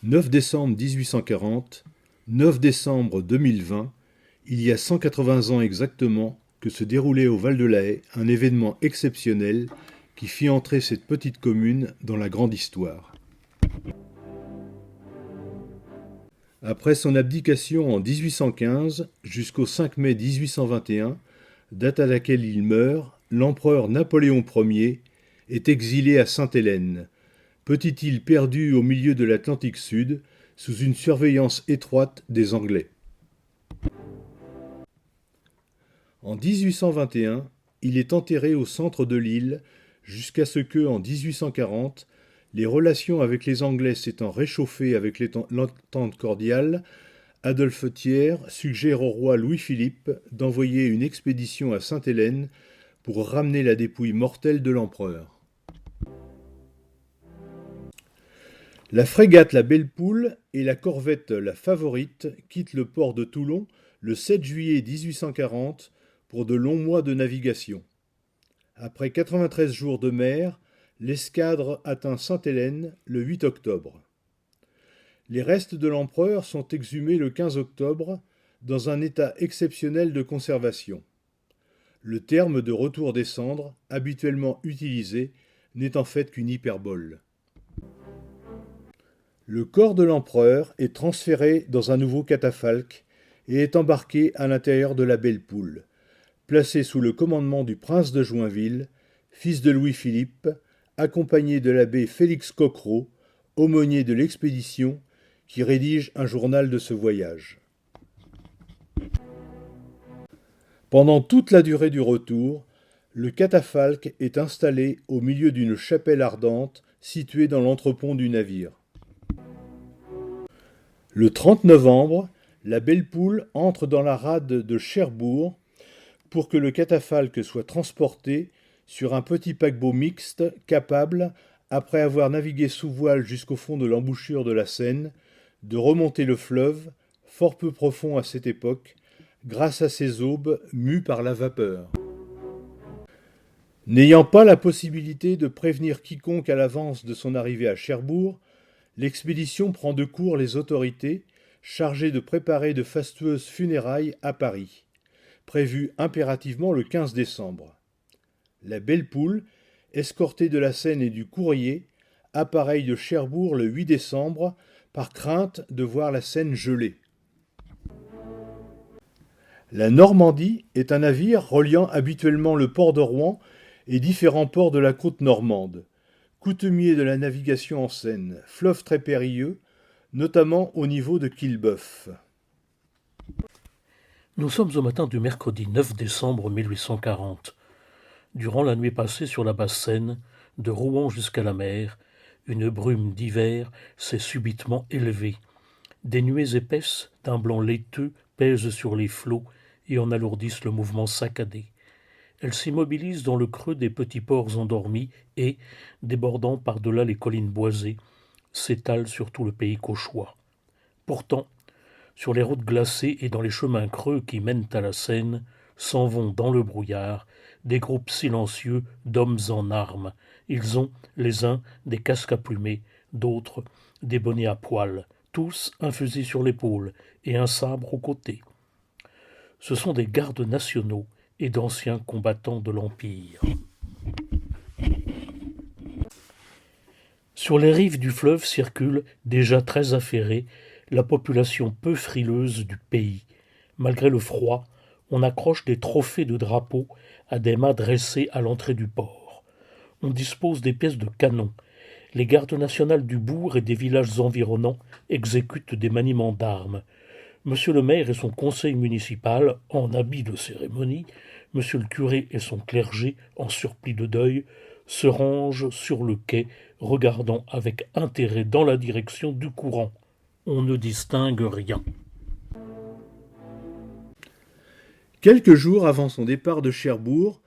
9 décembre 1840, 9 décembre 2020, il y a 180 ans exactement que se déroulait au Val de la Haye un événement exceptionnel qui fit entrer cette petite commune dans la grande histoire. Après son abdication en 1815 jusqu'au 5 mai 1821, date à laquelle il meurt, l'empereur Napoléon Ier est exilé à Sainte-Hélène, petite île perdue au milieu de l'Atlantique Sud, sous une surveillance étroite des Anglais. En 1821, il est enterré au centre de l'île jusqu'à ce que, en 1840, les relations avec les Anglais s'étant réchauffées avec l'entente cordiale, Adolphe Thiers suggère au roi Louis-Philippe d'envoyer une expédition à Sainte-Hélène pour ramener la dépouille mortelle de l'empereur. La frégate La Belle Poule et la corvette La Favorite quittent le port de Toulon le 7 juillet 1840 pour de longs mois de navigation. Après 93 jours de mer, l'escadre atteint Sainte-Hélène le 8 octobre. Les restes de l'empereur sont exhumés le 15 octobre dans un état exceptionnel de conservation. Le terme de retour des cendres, habituellement utilisé, n'est en fait qu'une hyperbole. Le corps de l'empereur est transféré dans un nouveau catafalque et est embarqué à l'intérieur de la Belle Poule, placé sous le commandement du prince de Joinville, fils de Louis-Philippe, accompagné de l'abbé Félix Coquereau, aumônier de l'expédition, qui rédige un journal de ce voyage. Pendant toute la durée du retour, le catafalque est installé au milieu d'une chapelle ardente située dans l'entrepont du navire. Le 30 novembre, la Belle Poule entre dans la rade de Cherbourg pour que le catafalque soit transporté sur un petit paquebot mixte capable, après avoir navigué sous voile jusqu'au fond de l'embouchure de la Seine, de remonter le fleuve, fort peu profond à cette époque, grâce à ses aubes mues par la vapeur. N'ayant pas la possibilité de prévenir quiconque à l'avance de son arrivée à Cherbourg, l'expédition prend de court les autorités chargées de préparer de fastueuses funérailles à Paris, prévues impérativement le 15 décembre. La Belle Poule, escortée de la Seine et du courrier, appareille de Cherbourg le 8 décembre par crainte de voir la Seine gelée. La Normandie est un navire reliant habituellement le port de Rouen et différents ports de la côte normande. Coutumier de la navigation en Seine, fleuve très périlleux, notamment au niveau de Quillebeuf. Nous sommes au matin du mercredi 9 décembre 1840. Durant la nuit passée sur la basse Seine, de Rouen jusqu'à la mer, une brume d'hiver s'est subitement élevée. Des nuées épaisses, d'un blanc laiteux, pèsent sur les flots et en alourdissent le mouvement saccadé. Elles s'immobilisent dans le creux des petits ports endormis et, débordant par-delà les collines boisées, s'étalent sur tout le pays cauchois. Pourtant, sur les routes glacées et dans les chemins creux qui mènent à la Seine, s'en vont dans le brouillard des groupes silencieux d'hommes en armes. Ils ont, les uns, des casques à plumer, d'autres, des bonnets à poils, tous un fusil sur l'épaule et un sabre au côté. Ce sont des gardes nationaux et d'anciens combattants de l'Empire. Sur les rives du fleuve circule, déjà très affairée, la population peu frileuse du pays. Malgré le froid, on accroche des trophées de drapeaux à des mâts dressés à l'entrée du port. On dispose des pièces de canon. Les gardes nationales du bourg et des villages environnants exécutent des maniements d'armes. Monsieur le maire et son conseil municipal, en habit de cérémonie, monsieur le curé et son clergé, en surplis de deuil, se rangent sur le quai, regardant avec intérêt dans la direction du courant. On ne distingue rien. Quelques jours avant son départ de Cherbourg,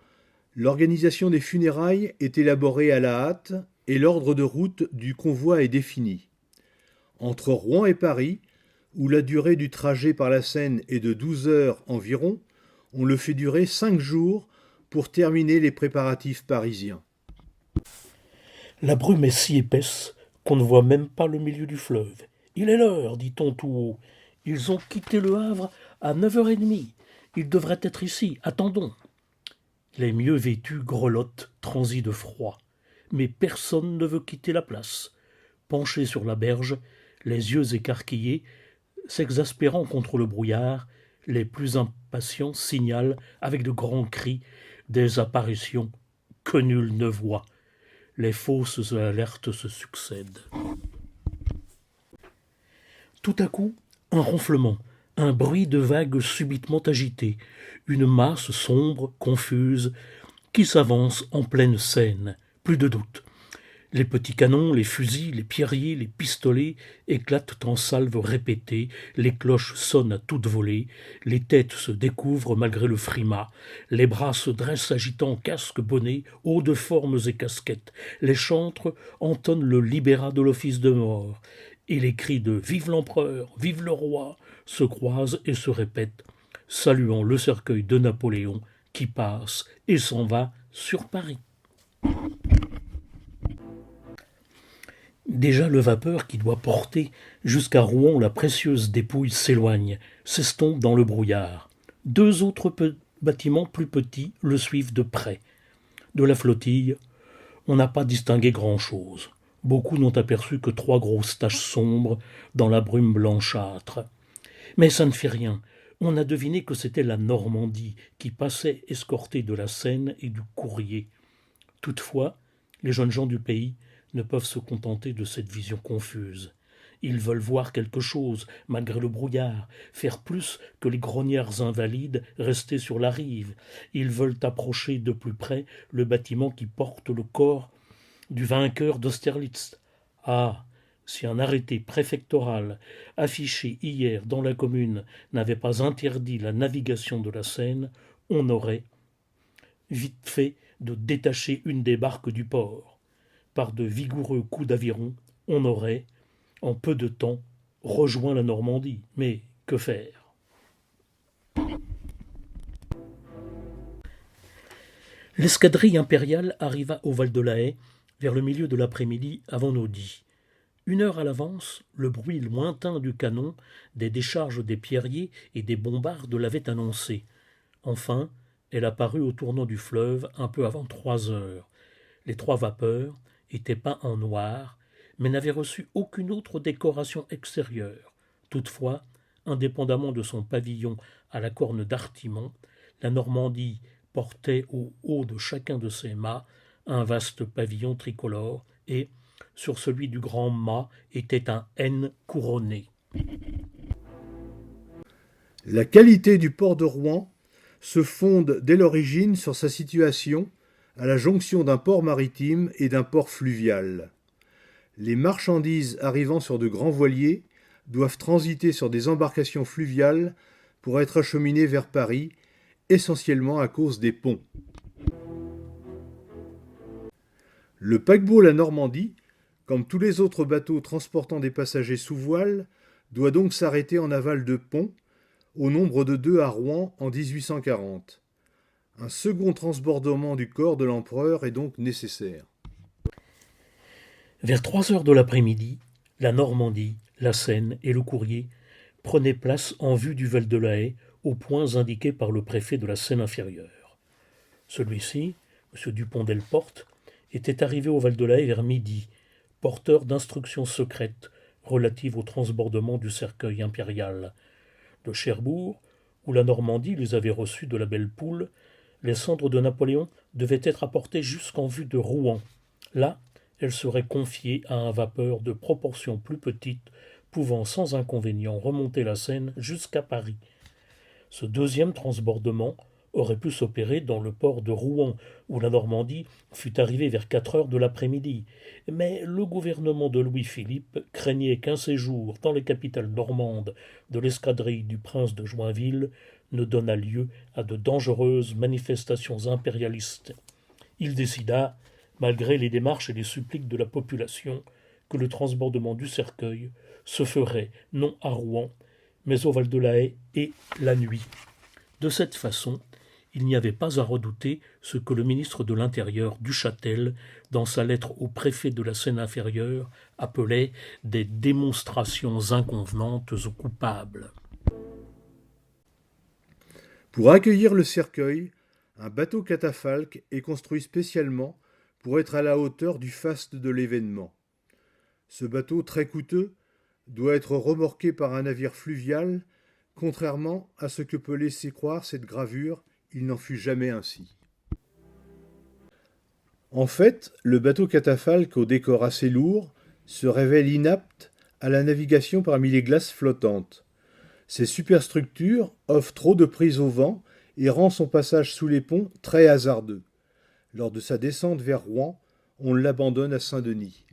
l'organisation des funérailles est élaborée à la hâte et l'ordre de route du convoi est défini. Entre Rouen et Paris, où la durée du trajet par la Seine est de 12 heures environ, on le fait durer 5 jours pour terminer les préparatifs parisiens. La brume est si épaisse qu'on ne voit même pas le milieu du fleuve. Il est l'heure, dit-on tout haut. Ils ont quitté le Havre à 9h30. Ils devraient être ici. Attendons. Les mieux vêtus grelottent, transis de froid. Mais personne ne veut quitter la place. Penchés sur la berge, les yeux écarquillés, s'exaspérant contre le brouillard, les plus impatients signalent, avec de grands cris, des apparitions que nul ne voit. Les fausses alertes se succèdent. Tout à coup, un ronflement, un bruit de vagues subitement agitées, une masse sombre, confuse, qui s'avance en pleine Seine. Plus de doute. Les petits canons, les fusils, les pierriers, les pistolets éclatent en salves répétées, les cloches sonnent à toute volée, les têtes se découvrent malgré le frimas, les bras se dressent agitant casques, bonnets, hauts de formes et casquettes, les chantres entonnent le libérat de l'office de mort, et les cris de « Vive l'empereur, vive le roi » se croisent et se répètent, saluant le cercueil de Napoléon qui passe et s'en va sur Paris. Déjà le vapeur qui doit porter jusqu'à Rouen la précieuse dépouille s'éloigne, s'estompe dans le brouillard. Deux autres bâtiments plus petits le suivent de près. De la flottille, on n'a pas distingué grand-chose. Beaucoup n'ont aperçu que 3 grosses taches sombres dans la brume blanchâtre. Mais ça ne fait rien. On a deviné que c'était la Normandie qui passait escortée de la Seine et du courrier. Toutefois, les jeunes gens du pays ne peuvent se contenter de cette vision confuse. Ils veulent voir quelque chose, malgré le brouillard, faire plus que les grognards invalides restés sur la rive. Ils veulent approcher de plus près le bâtiment qui porte le corps du vainqueur d'Austerlitz. Ah, si un arrêté préfectoral affiché hier dans la commune n'avait pas interdit la navigation de la Seine, on aurait vite fait de détacher une des barques du port. Par de vigoureux coups d'aviron, on aurait, en peu de temps, rejoint la Normandie. Mais que faire ? L'escadrille impériale arriva au Val de la Haye vers le milieu de l'après-midi avant Naudy. 1 heure à l'avance, le bruit lointain du canon, des décharges des pierriers et des bombardes l'avait annoncé. Enfin, elle apparut au tournant du fleuve un peu avant 3 heures. Les 3 vapeurs étaient peints en noir, mais n'avaient reçu aucune autre décoration extérieure. Toutefois, indépendamment de son pavillon à la corne d'artimon, la Normandie portait au haut de chacun de ses mâts un vaste pavillon tricolore et, sur celui du grand mât, était un N couronné. La qualité du port de Rouen se fonde dès l'origine sur sa situation à la jonction d'un port maritime et d'un port fluvial. Les marchandises arrivant sur de grands voiliers doivent transiter sur des embarcations fluviales pour être acheminées vers Paris, essentiellement à cause des ponts. Le paquebot La Normandie, comme tous les autres bateaux transportant des passagers sous voile, doit donc s'arrêter en aval de Pont, au nombre de 2 à Rouen en 1840. Un second transbordement du corps de l'empereur est donc nécessaire. Vers 3 heures de l'après-midi, la Normandie, la Seine et le courrier prenaient place en vue du Val de la Haye, aux points indiqués par le préfet de la Seine-Inférieure. Celui-ci, M. Dupont-Delporte, était arrivé au Val de la Haye vers midi, porteur d'instructions secrètes relatives au transbordement du cercueil impérial. De Cherbourg, où la Normandie les avait reçus de la Belle Poule, les cendres de Napoléon devaient être apportées jusqu'en vue de Rouen. Là, elles seraient confiées à un vapeur de proportions plus petites, pouvant sans inconvénient remonter la Seine jusqu'à Paris. Ce deuxième transbordement aurait pu s'opérer dans le port de Rouen, où la Normandie fut arrivée vers 4 heures de l'après-midi. Mais le gouvernement de Louis-Philippe craignait qu'un séjour dans les capitales normandes de l'escadrille du prince de Joinville ne donnât lieu à de dangereuses manifestations impérialistes. Il décida, malgré les démarches et les suppliques de la population, que le transbordement du cercueil se ferait non à Rouen, mais au Val de la Haye et la nuit. De cette façon, il n'y avait pas à redouter ce que le ministre de l'Intérieur, Duchâtel, dans sa lettre au préfet de la Seine-Inférieure, appelait des démonstrations inconvenantes aux coupables. Pour accueillir le cercueil, un bateau catafalque est construit spécialement pour être à la hauteur du faste de l'événement. Ce bateau très coûteux doit être remorqué par un navire fluvial, contrairement à ce que peut laisser croire cette gravure, il n'en fut jamais ainsi. En fait, le bateau catafalque au décor assez lourd se révèle inapte à la navigation parmi les glaces flottantes. Ces superstructures offrent trop de prise au vent et rend son passage sous les ponts très hasardeux. Lors de sa descente vers Rouen, on l'abandonne à Saint-Denis.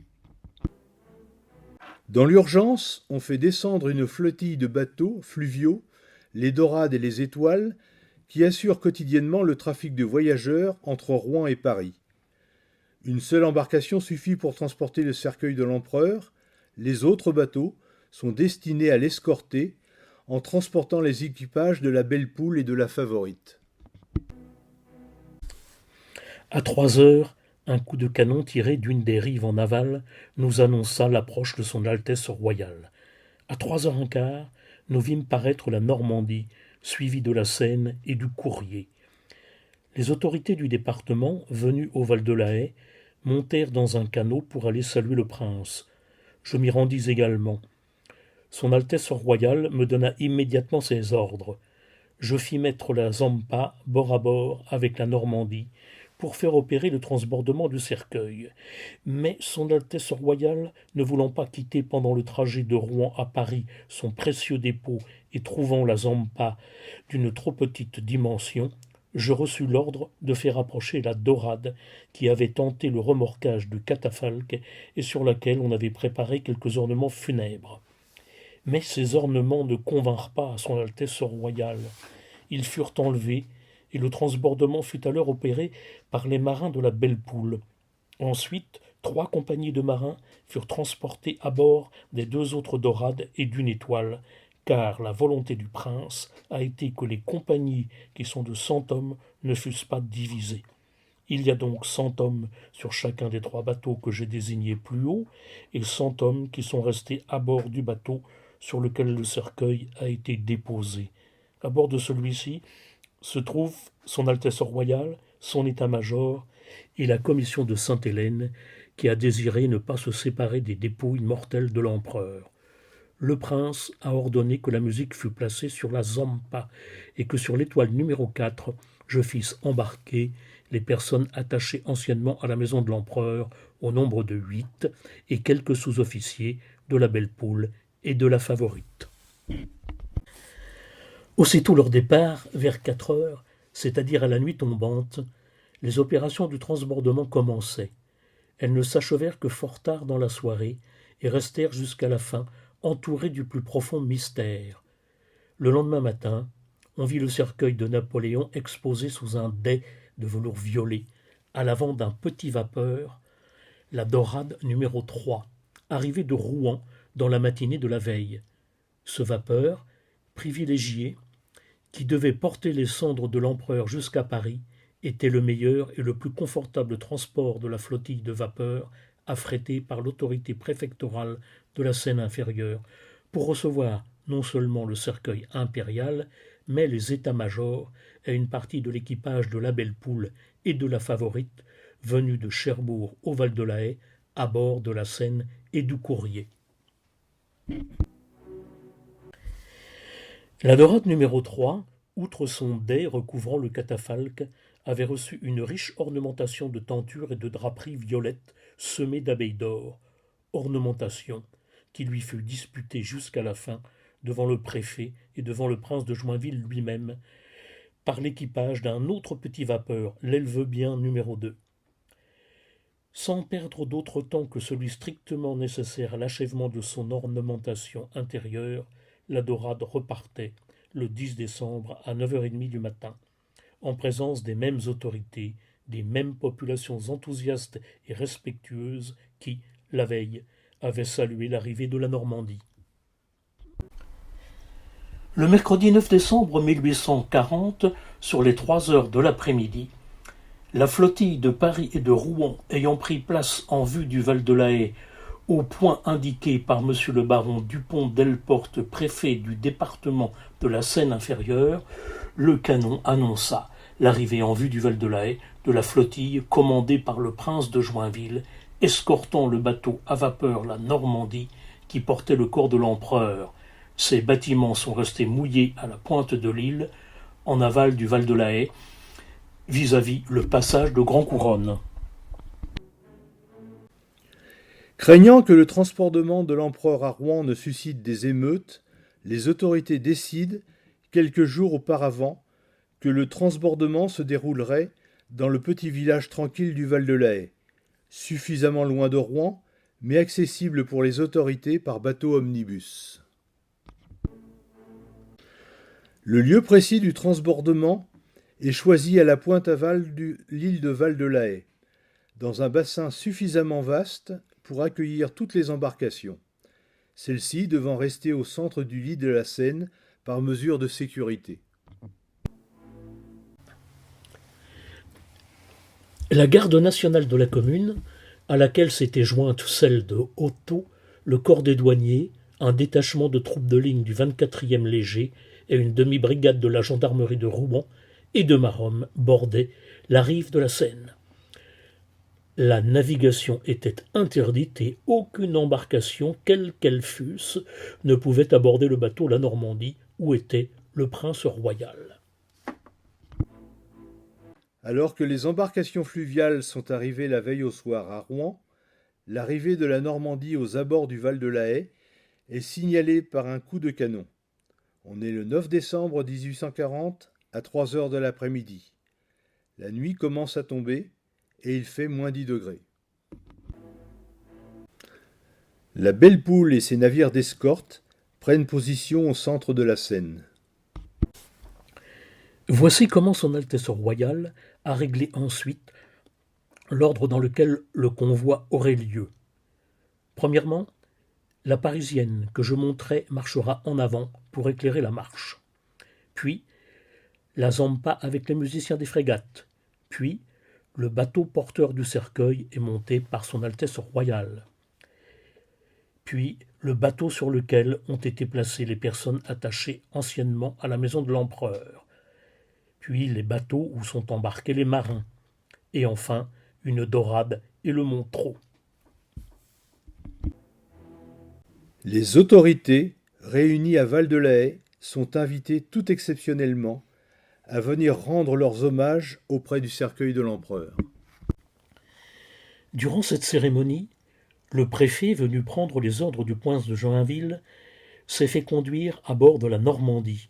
Dans l'urgence, on fait descendre une flottille de bateaux fluviaux, les Dorades et les Étoiles, qui assurent quotidiennement le trafic de voyageurs entre Rouen et Paris. Une seule embarcation suffit pour transporter le cercueil de l'empereur. Les autres bateaux sont destinés à l'escorter en transportant les équipages de la Belle Poule et de la Favorite. À 3 heures, un coup de canon tiré d'une des rives en aval nous annonça l'approche de son Altesse royale. À 3h15, nous vîmes paraître la Normandie, suivie de la Seine et du Courrier. Les autorités du département, venues au Val de la Haye, montèrent dans un canot pour aller saluer le prince. Je m'y rendis également. Son Altesse royale me donna immédiatement ses ordres. Je fis mettre la Zampa bord à bord avec la Normandie pour faire opérer le transbordement du cercueil. Mais son Altesse royale, ne voulant pas quitter pendant le trajet de Rouen à Paris son précieux dépôt et trouvant la Zampa d'une trop petite dimension, je reçus l'ordre de faire approcher la Dorade qui avait tenté le remorquage du catafalque et sur laquelle on avait préparé quelques ornements funèbres. Mais ces ornements ne convinrent pas à son Altesse royale. Ils furent enlevés, et le transbordement fut alors opéré par les marins de la Belle Poule. Ensuite, 3 compagnies de marins furent transportées à bord des 2 autres Dorades et d'une Étoile, car la volonté du prince a été que les compagnies qui sont de 100 hommes ne fussent pas divisées. Il y a donc 100 hommes sur chacun des 3 bateaux que j'ai désignés plus haut, et 100 hommes qui sont restés à bord du bateau sur lequel le cercueil a été déposé. À bord de celui-ci se trouve son Altesse royale, son état-major et la commission de Sainte-Hélène qui a désiré ne pas se séparer des dépouilles mortelles de l'empereur. Le prince a ordonné que la musique fût placée sur la Zampa et que sur l'étoile numéro 4, je fisse embarquer les personnes attachées anciennement à la maison de l'empereur au nombre de 8 et quelques sous-officiers de la Belle Poule et de la Favorite. Aussitôt leur départ, vers 4 heures, c'est-à-dire à la nuit tombante, les opérations du transbordement commençaient. Elles ne s'achevèrent que fort tard dans la soirée et restèrent jusqu'à la fin, entourées du plus profond mystère. Le lendemain matin, on vit le cercueil de Napoléon exposé sous un dais de velours violet, à l'avant d'un petit vapeur, la Dorade numéro 3, arrivée de Rouen dans la matinée de la veille. Ce vapeur, privilégié, qui devait porter les cendres de l'empereur jusqu'à Paris, était le meilleur et le plus confortable transport de la flottille de vapeur affrétée par l'autorité préfectorale de la Seine-Inférieure pour recevoir non seulement le cercueil impérial, mais les états-majors et une partie de l'équipage de la Belle Poule et de la Favorite venus de Cherbourg au Val de la Haye à bord de la Seine et du Courrier. La Dorade numéro 3, outre son dais recouvrant le catafalque, avait reçu une riche ornementation de tentures et de draperies violettes semées d'abeilles d'or, ornementation qui lui fut disputée jusqu'à la fin devant le préfet et devant le prince de Joinville lui-même par l'équipage d'un autre petit vapeur, l'Elvebien numéro 2. Sans perdre d'autre temps que celui strictement nécessaire à l'achèvement de son ornementation intérieure, la Dorade repartait le 10 décembre à 9h30 du matin, en présence des mêmes autorités, des mêmes populations enthousiastes et respectueuses qui, la veille, avaient salué l'arrivée de la Normandie. Le mercredi 9 décembre 1840, sur les 3 heures de l'après-midi, la flottille de Paris et de Rouen ayant pris place en vue du Val de la Haye au point indiqué par monsieur le baron Dupont-Delporte, préfet du département de la Seine-Inférieure, le canon annonça l'arrivée en vue du Val de la Haye de la flottille commandée par le prince de Joinville, escortant le bateau à vapeur la Normandie qui portait le corps de l'empereur. Ces bâtiments sont restés mouillés à la pointe de l'île, en aval du Val de la Haye, vis-à-vis le passage de Grand Couronne. Craignant que le transbordement de l'empereur à Rouen ne suscite des émeutes, les autorités décident, quelques jours auparavant, que le transbordement se déroulerait dans le petit village tranquille du Val de la Haye, suffisamment loin de Rouen, mais accessible pour les autorités par bateau omnibus. Le lieu précis du transbordement est choisi à la pointe aval de l'île de Val de la Haye, dans un bassin suffisamment vaste pour accueillir toutes les embarcations, celles-ci devant rester au centre du lit de la Seine par mesure de sécurité. La garde nationale de la commune, à laquelle s'était jointe celle de Hautot, le corps des douaniers, un détachement de troupes de ligne du 24e léger et une demi-brigade de la gendarmerie de Rouen et de Maromme bordaient la rive de la Seine. La navigation était interdite et aucune embarcation, quelle qu'elle fût, ne pouvait aborder le bateau La Normandie où était le prince royal. Alors que les embarcations fluviales sont arrivées la veille au soir à Rouen, l'arrivée de la Normandie aux abords du Val de la Haye est signalée par un coup de canon. On est le 9 décembre 1840 à 3 heures de l'après-midi. La nuit commence à tomber et il fait moins 10 degrés. La Belle Poule et ses navires d'escorte prennent position au centre de la Seine. Voici comment Son Altesse Royale a réglé ensuite l'ordre dans lequel le convoi aurait lieu. Premièrement, la Parisienne que je montrais marchera en avant pour éclairer la marche. Puis, la Zampa avec les musiciens des frégates. Puis, le bateau porteur du cercueil est monté par Son Altesse Royale. Puis, le bateau sur lequel ont été placées les personnes attachées anciennement à la maison de l'empereur. Puis, les bateaux où sont embarqués les marins. Et enfin, une dorade et le Montreux. Les autorités, réunies à Val de la Haye, sont invitées tout exceptionnellement à venir rendre leurs hommages auprès du cercueil de l'empereur. Durant cette cérémonie, le préfet, venu prendre les ordres du prince de Joinville, s'est fait conduire à bord de la Normandie.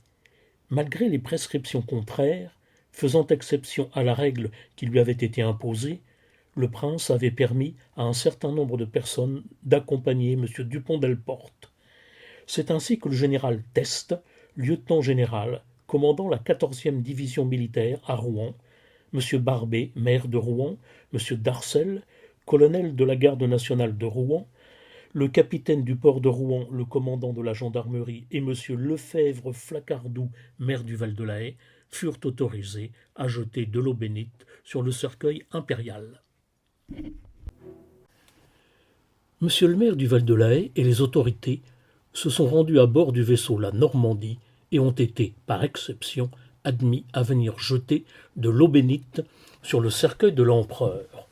Malgré les prescriptions contraires, faisant exception à la règle qui lui avait été imposée, le prince avait permis à un certain nombre de personnes d'accompagner M. Dupont-Delporte. C'est ainsi que le général Teste, lieutenant général, commandant la 14e division militaire à Rouen, M. Barbé, maire de Rouen, M. Darcel, colonel de la garde nationale de Rouen, le capitaine du port de Rouen, le commandant de la gendarmerie et M. Lefebvre Flacardou, maire du Val de la Haye, furent autorisés à jeter de l'eau bénite sur le cercueil impérial. Monsieur le maire du Val de la Haye et les autorités se sont rendus à bord du vaisseau La Normandie et ont été, par exception, admis à venir jeter de l'eau bénite sur le cercueil de l'empereur.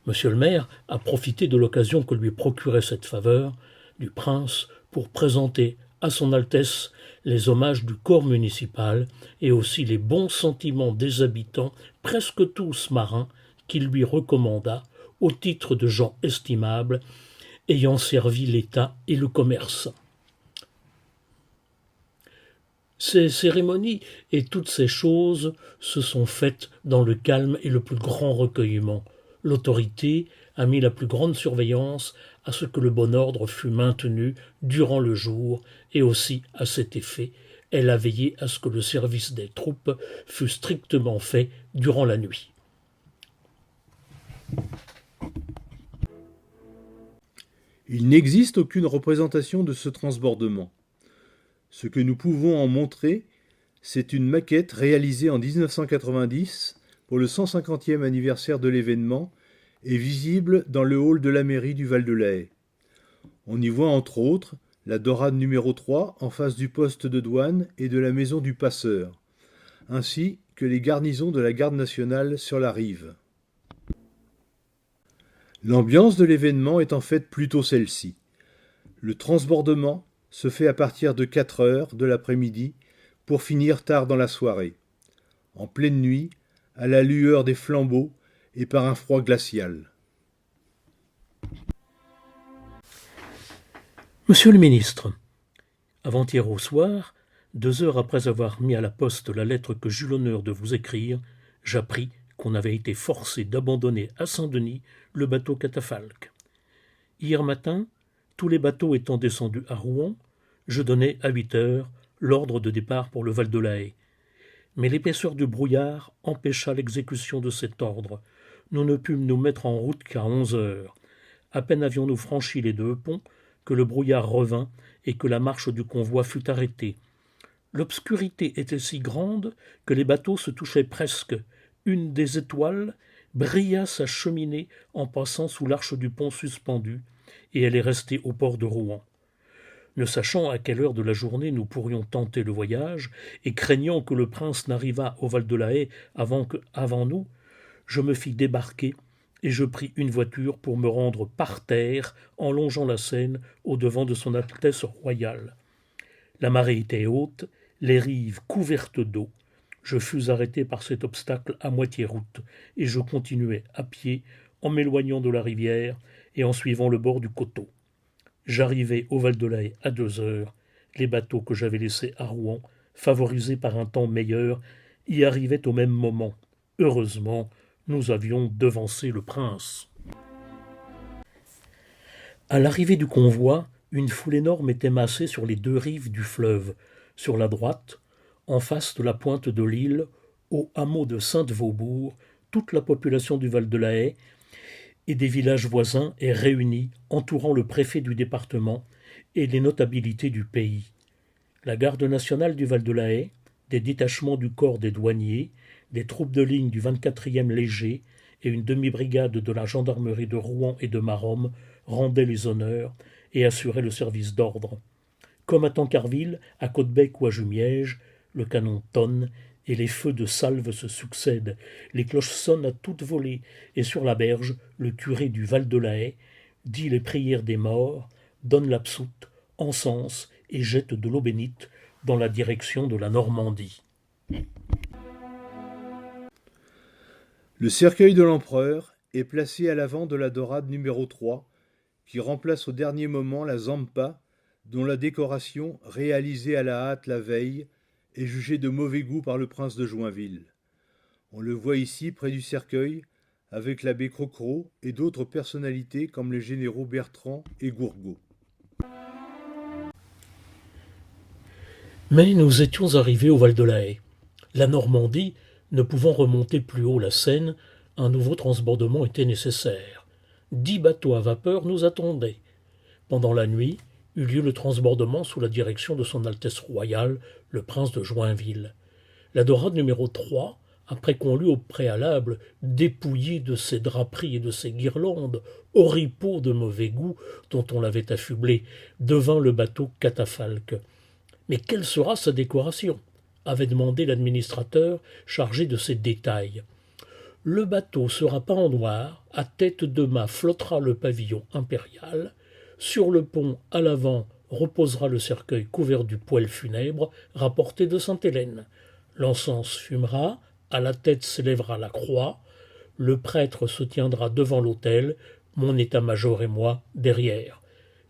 Monsieur le maire a profité de l'occasion que lui procurait cette faveur du prince pour présenter à son Altesse les hommages du corps municipal et aussi les bons sentiments des habitants, presque tous marins, qu'il lui recommanda au titre de gens estimables ayant servi l'État et le commerce. Ces cérémonies et toutes ces choses se sont faites dans le calme et le plus grand recueillement. L'autorité a mis la plus grande surveillance à ce que le bon ordre fût maintenu durant le jour, et aussi, à cet effet, elle a veillé à ce que le service des troupes fût strictement fait durant la nuit. Il n'existe aucune représentation de ce transbordement. Ce que nous pouvons en montrer, C'est une maquette réalisée en 1990 pour le 150e anniversaire de l'événement et visible dans le hall de la mairie du Val de la Haye. On y voit entre autres la dorade numéro 3 en face du poste de douane et de la maison du passeur, ainsi que les garnisons de la garde nationale sur la rive. L'ambiance de l'événement est en fait plutôt celle-ci. Le transbordement se fait à partir de 4 heures de l'après-midi pour finir tard dans la soirée, en pleine nuit, à la lueur des flambeaux et par un froid glacial. Monsieur le ministre, avant-hier au soir, 2 heures après avoir mis à la poste la lettre que j'eus l'honneur de vous écrire, j'appris qu'on avait été forcé d'abandonner à Saint-Denis le bateau catafalque. Hier matin, tous les bateaux étant descendus à Rouen, je donnai à 8 heures l'ordre de départ pour le Val de la Haye. Mais l'épaisseur du brouillard empêcha l'exécution de cet ordre. Nous ne pûmes nous mettre en route qu'à 11 heures. À peine avions-nous franchi les 2 ponts que le brouillard revint et que la marche du convoi fut arrêtée. L'obscurité était si grande que les bateaux se touchaient presque. Une des étoiles brilla sa cheminée en passant sous l'arche du pont suspendu, et elle est restée au port de Rouen. Ne sachant à quelle heure de la journée nous pourrions tenter le voyage, et craignant que le prince n'arrivât au Val de la Haye avant nous, je me fis débarquer et je pris une voiture pour me rendre par terre en longeant la Seine au-devant de son Altesse royale. La marée était haute, les rives couvertes d'eau. Je fus arrêté par cet obstacle à moitié route, et je continuai à pied en m'éloignant de la rivière et en suivant le bord du coteau. J'arrivai au Val de la Haye à 2 heures. Les bateaux que j'avais laissés à Rouen, favorisés par un temps meilleur, y arrivaient au même moment. Heureusement, nous avions devancé le prince. À l'arrivée du convoi, une foule énorme était massée sur les 2 rives du fleuve. Sur la droite, en face de la pointe de l'île, au hameau de Sainte-Vaubourg, toute la population du Val de la Haye et des villages voisins est réunie, entourant le préfet du département et les notabilités du pays. La garde nationale du Val de la Haye, des détachements du corps des douaniers, des troupes de ligne du 24e léger et une demi-brigade de la gendarmerie de Rouen et de Maromme rendaient les honneurs et assuraient le service d'ordre. Comme à Tancarville, à Côte-Bec ou à Jumièges, le canon tonne et les feux de salve se succèdent. Les cloches sonnent à toute volée, et sur la berge, le curé du Val de la Haye dit les prières des morts, donne l'absoute, encense et jette de l'eau bénite dans la direction de la Normandie. Le cercueil de l'empereur est placé à l'avant de la dorade numéro 3, qui remplace au dernier moment la Zampa, dont la décoration, réalisée à la hâte la veille, est jugée de mauvais goût par le prince de Joinville. On le voit ici près du cercueil, avec l'abbé Crocro et d'autres personnalités comme les généraux Bertrand et Gourgaud. Mais nous étions arrivés au Val de la Haye. La Normandie, ne pouvant remonter plus haut la Seine, un nouveau transbordement était nécessaire. 10 bateaux à vapeur nous attendaient. Pendant la nuit, eut lieu le transbordement sous la direction de son Altesse royale, le prince de Joinville. La dorade numéro 3, après qu'on l'eut au préalable dépouillée de ses draperies et de ses guirlandes, oripeaux de mauvais goût dont on l'avait affublé, devint le bateau catafalque. Mais quelle sera sa décoration ? Avait demandé l'administrateur chargé de ces détails. Le bateau sera peint en noir, à tête de mât flottera le pavillon impérial, sur le pont à l'avant reposera le cercueil couvert du poêle funèbre rapporté de Sainte-Hélène. L'encens fumera, à la tête s'élèvera la croix, le prêtre se tiendra devant l'autel, mon état-major et moi derrière.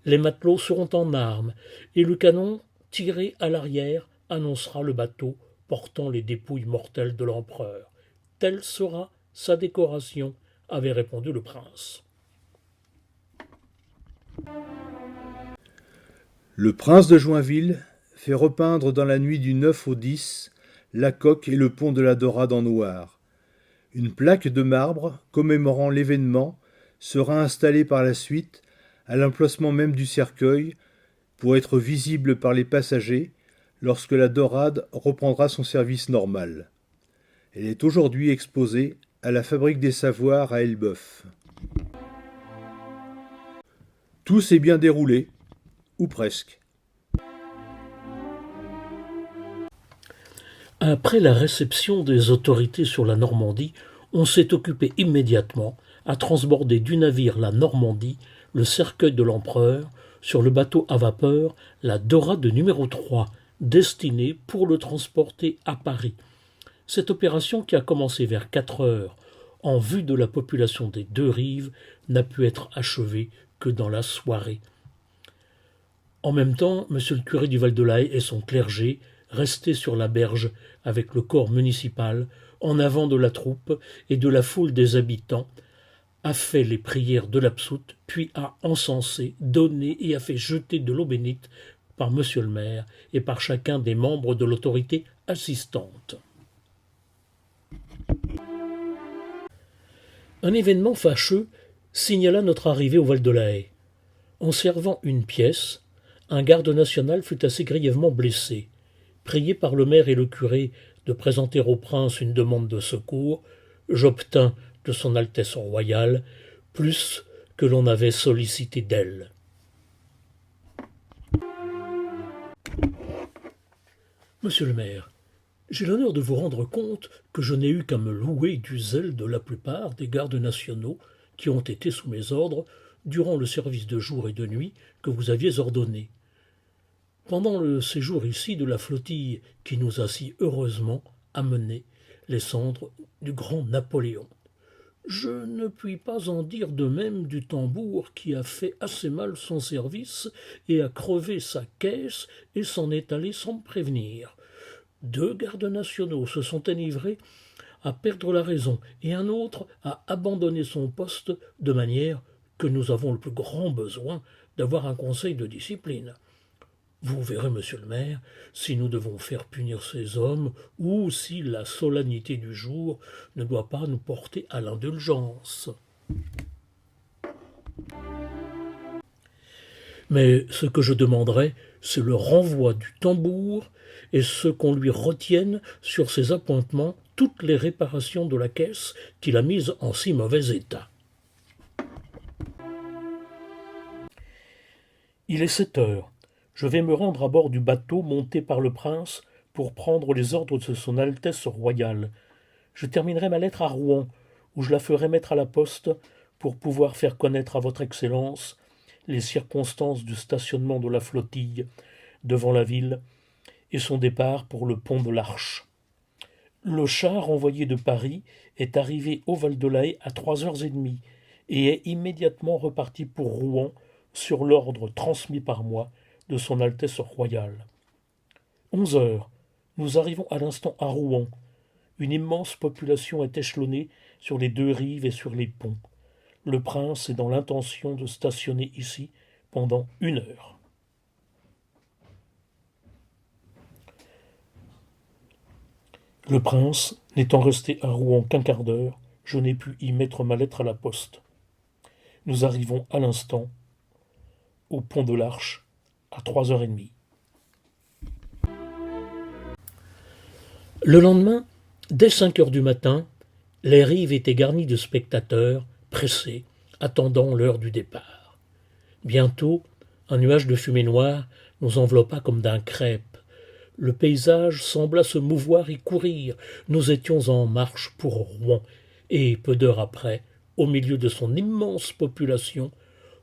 Les matelots seront en armes, et le canon, tiré à l'arrière, annoncera le bateau portant les dépouilles mortelles de l'empereur. Telle sera sa décoration, avait répondu le prince. Le prince de Joinville fait repeindre dans la nuit du 9 au 10 la coque et le pont de la Dorade en noir. Une plaque de marbre commémorant l'événement sera installée par la suite à l'emplacement même du cercueil pour être visible par les passagers lorsque la Dorade reprendra son service normal. Elle est aujourd'hui exposée à la Fabrique des Savoirs à Elbeuf. Tout s'est bien déroulé, ou presque. Après la réception des autorités sur la Normandie, on s'est occupé immédiatement à transborder du navire la Normandie le cercueil de l'empereur sur le bateau à vapeur la Dorade numéro 3, destiné pour le transporter à Paris. Cette opération, qui a commencé vers 4 heures en vue de la population des deux rives, n'a pu être achevée que dans la soirée. En même temps, M. le curé du Val-de-Laye et son clergé, restés sur la berge avec le corps municipal, en avant de la troupe et de la foule des habitants, a fait les prières de l'absoute, puis a encensé, donné et a fait jeter de l'eau bénite par M. le maire et par chacun des membres de l'autorité assistante. Un événement fâcheux signala notre arrivée au Val-de-Laye. En servant une pièce, un garde national fut assez grièvement blessé. Prié par le maire et le curé de présenter au prince une demande de secours, j'obtins de son Altesse royale plus que l'on avait sollicité d'elle. Monsieur le maire, j'ai l'honneur de vous rendre compte que je n'ai eu qu'à me louer du zèle de la plupart des gardes nationaux qui ont été sous mes ordres durant le service de jour et de nuit que vous aviez ordonné. Pendant le séjour ici de la flottille qui nous a si heureusement amené les cendres du grand Napoléon. Je ne puis pas en dire de même du tambour qui a fait assez mal son service et a crevé sa caisse et s'en est allé sans prévenir. 2 gardes nationaux se sont enivrés à perdre la raison et un autre a abandonné son poste de manière que nous avons le plus grand besoin d'avoir un conseil de discipline. Vous verrez, monsieur le maire, si nous devons faire punir ces hommes ou si la solennité du jour ne doit pas nous porter à l'indulgence. Mais ce que je demanderai, c'est le renvoi du tambour et ce qu'on lui retienne sur ses appointements toutes les réparations de la caisse qu'il a mise en si mauvais état. Il est 7 heures. Je vais me rendre à bord du bateau monté par le prince pour prendre les ordres de son Altesse royale. Je terminerai ma lettre à Rouen, où je la ferai mettre à la poste pour pouvoir faire connaître à votre Excellence les circonstances du stationnement de la flottille devant la ville et son départ pour le pont de l'Arche. Le char envoyé de Paris est arrivé au Val-de-Laye à 3h30 et est immédiatement reparti pour Rouen sur l'ordre transmis par moi de son Altesse royale. 11 heures, nous arrivons à l'instant à Rouen. Une immense population est échelonnée sur les deux rives et sur les ponts. Le prince est dans l'intention de stationner ici pendant 1 heure. Le prince n'étant resté à Rouen qu'un quart d'heure, je n'ai pu y mettre ma lettre à la poste. Nous arrivons à l'instant au pont de l'Arche à 3h30. Le lendemain, dès 5 heures du matin, les rives étaient garnies de spectateurs pressés, attendant l'heure du départ. Bientôt, un nuage de fumée noire nous enveloppa comme d'un crêpe. Le paysage sembla se mouvoir et courir. Nous étions en marche pour Rouen, et peu d'heures après, au milieu de son immense population,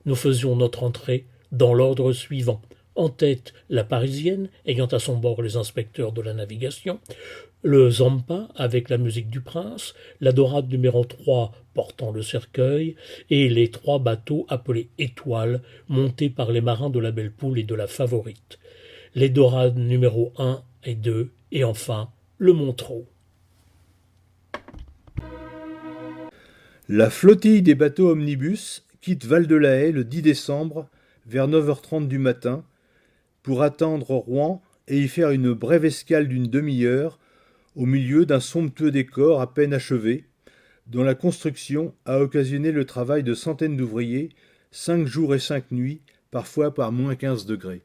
nous faisions notre entrée dans l'ordre suivant. En tête, la Parisienne, ayant à son bord les inspecteurs de la navigation, le Zampa, avec la musique du prince, la Dorade numéro 3 portant le cercueil, et les 3 bateaux appelés Étoiles, montés par les marins de la Belle Poule et de la Favorite. Les Dorades numéro 1 et 2, et enfin, le Montreux. La flottille des bateaux omnibus quitte Val-de-Laye le 10 décembre vers 9h30 du matin pour attendre Rouen et y faire une brève escale d'une demi-heure au milieu d'un somptueux décor à peine achevé, dont la construction a occasionné le travail de centaines d'ouvriers, 5 jours et 5 nuits, parfois par -15 degrés.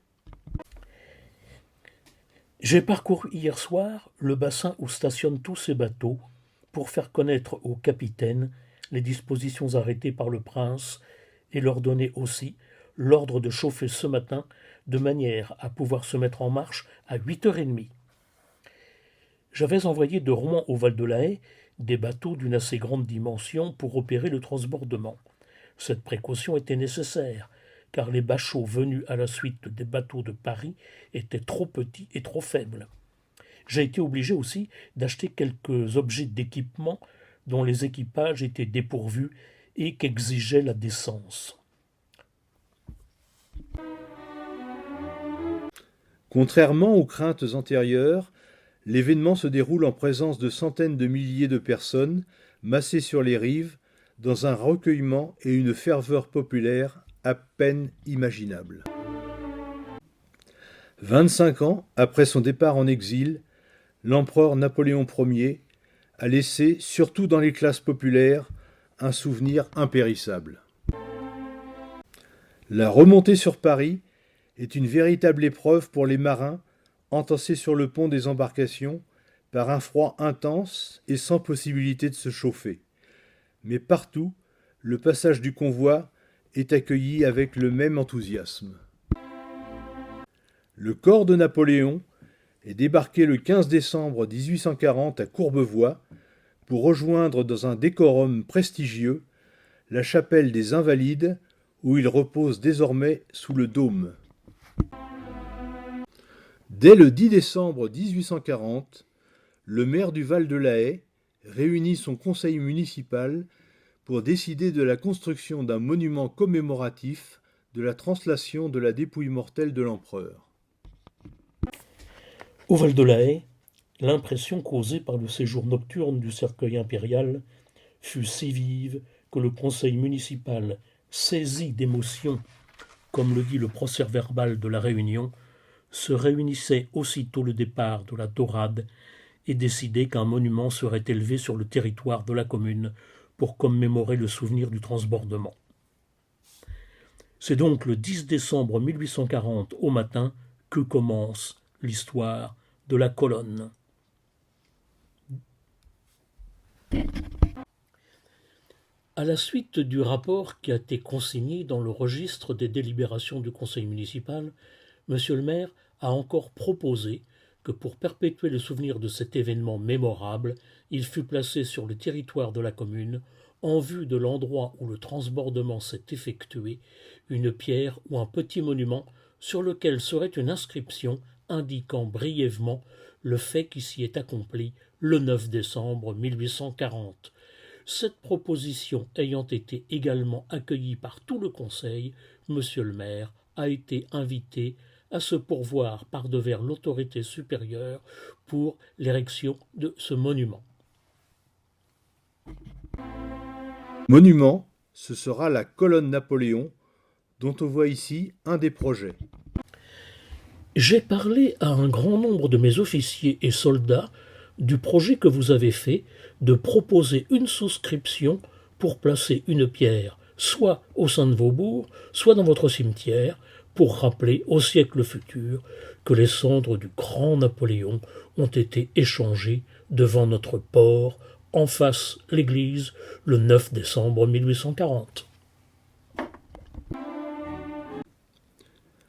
J'ai parcouru hier soir le bassin où stationnent tous ces bateaux pour faire connaître aux capitaines les dispositions arrêtées par le prince et leur donner aussi l'ordre de chauffer ce matin de manière à pouvoir se mettre en marche à 8h30. J'avais envoyé de Rouen au Val de la Haye des bateaux d'une assez grande dimension pour opérer le transbordement. Cette précaution était nécessaire, car les bachots venus à la suite des bateaux de Paris étaient trop petits et trop faibles. J'ai été obligé aussi d'acheter quelques objets d'équipement dont les équipages étaient dépourvus et qu'exigeait la décence. Contrairement aux craintes antérieures, l'événement se déroule en présence de centaines de milliers de personnes massées sur les rives, dans un recueillement et une ferveur populaire à peine imaginables. 25 ans après son départ en exil, l'empereur Napoléon Ier a laissé, surtout dans les classes populaires, un souvenir impérissable. La remontée sur Paris est une véritable épreuve pour les marins entassés sur le pont des embarcations par un froid intense et sans possibilité de se chauffer. Mais partout, le passage du convoi est accueilli avec le même enthousiasme. Le corps de Napoléon est débarqué le 15 décembre 1840 à Courbevoie pour rejoindre dans un décorum prestigieux la chapelle des Invalides où il repose désormais sous le dôme. Dès le 10 décembre 1840, le maire du Val de la Haye réunit son conseil municipal pour décider de la construction d'un monument commémoratif de la translation de la dépouille mortelle de l'empereur. Au Val de la Haye, l'impression causée par le séjour nocturne du cercueil impérial fut si vive que le conseil municipal, saisi d'émotion, comme le dit le procès-verbal de la réunion, se réunissait aussitôt le départ de la Dorade et décidait qu'un monument serait élevé sur le territoire de la commune pour commémorer le souvenir du transbordement. C'est donc le 10 décembre 1840 au matin que commence l'histoire de la colonne. À la suite du rapport qui a été consigné dans le registre des délibérations du conseil municipal, Monsieur le maire a encore proposé que pour perpétuer le souvenir de cet événement mémorable, il fut placé sur le territoire de la commune, en vue de l'endroit où le transbordement s'est effectué, une pierre ou un petit monument sur lequel serait une inscription indiquant brièvement le fait qui s'y est accompli le 9 décembre 1840. Cette proposition ayant été également accueillie par tout le conseil, monsieur le maire a été invité à se pourvoir par devers l'autorité supérieure pour l'érection de ce monument. Monument, ce sera la colonne Napoléon, dont on voit ici un des projets. J'ai parlé à un grand nombre de mes officiers et soldats du projet que vous avez fait de proposer une souscription pour placer une pierre, soit au sein de vos bourgs, soit dans votre cimetière, pour rappeler au siècle futur que les cendres du grand Napoléon ont été échangées devant notre port, en face l'église, le 9 décembre 1840.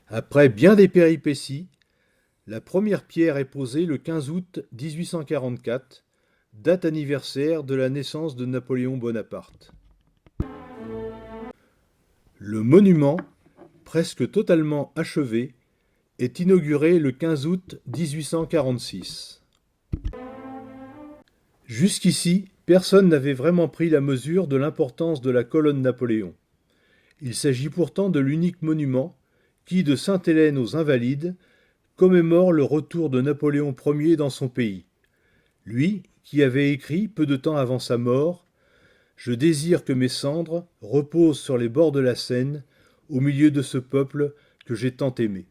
Après bien des péripéties, la première pierre est posée le 15 août 1844, date anniversaire de la naissance de Napoléon Bonaparte. Le monument, presque totalement achevé, est inauguré le 15 août 1846. Jusqu'ici, personne n'avait vraiment pris la mesure de l'importance de la colonne Napoléon. Il s'agit pourtant de l'unique monument qui, de Sainte-Hélène aux Invalides, commémore le retour de Napoléon Ier dans son pays. Lui, qui avait écrit, peu de temps avant sa mort, « Je désire que mes cendres reposent sur les bords de la Seine, au milieu de ce peuple que j'ai tant aimé. »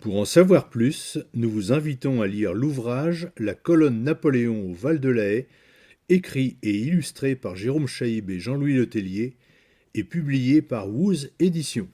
Pour en savoir plus, nous vous invitons à lire l'ouvrage La colonne Napoléon au Val de la Haye, écrit et illustré par Jérôme Chaïb et Jean-Louis Letellier, et publié par Woose Éditions.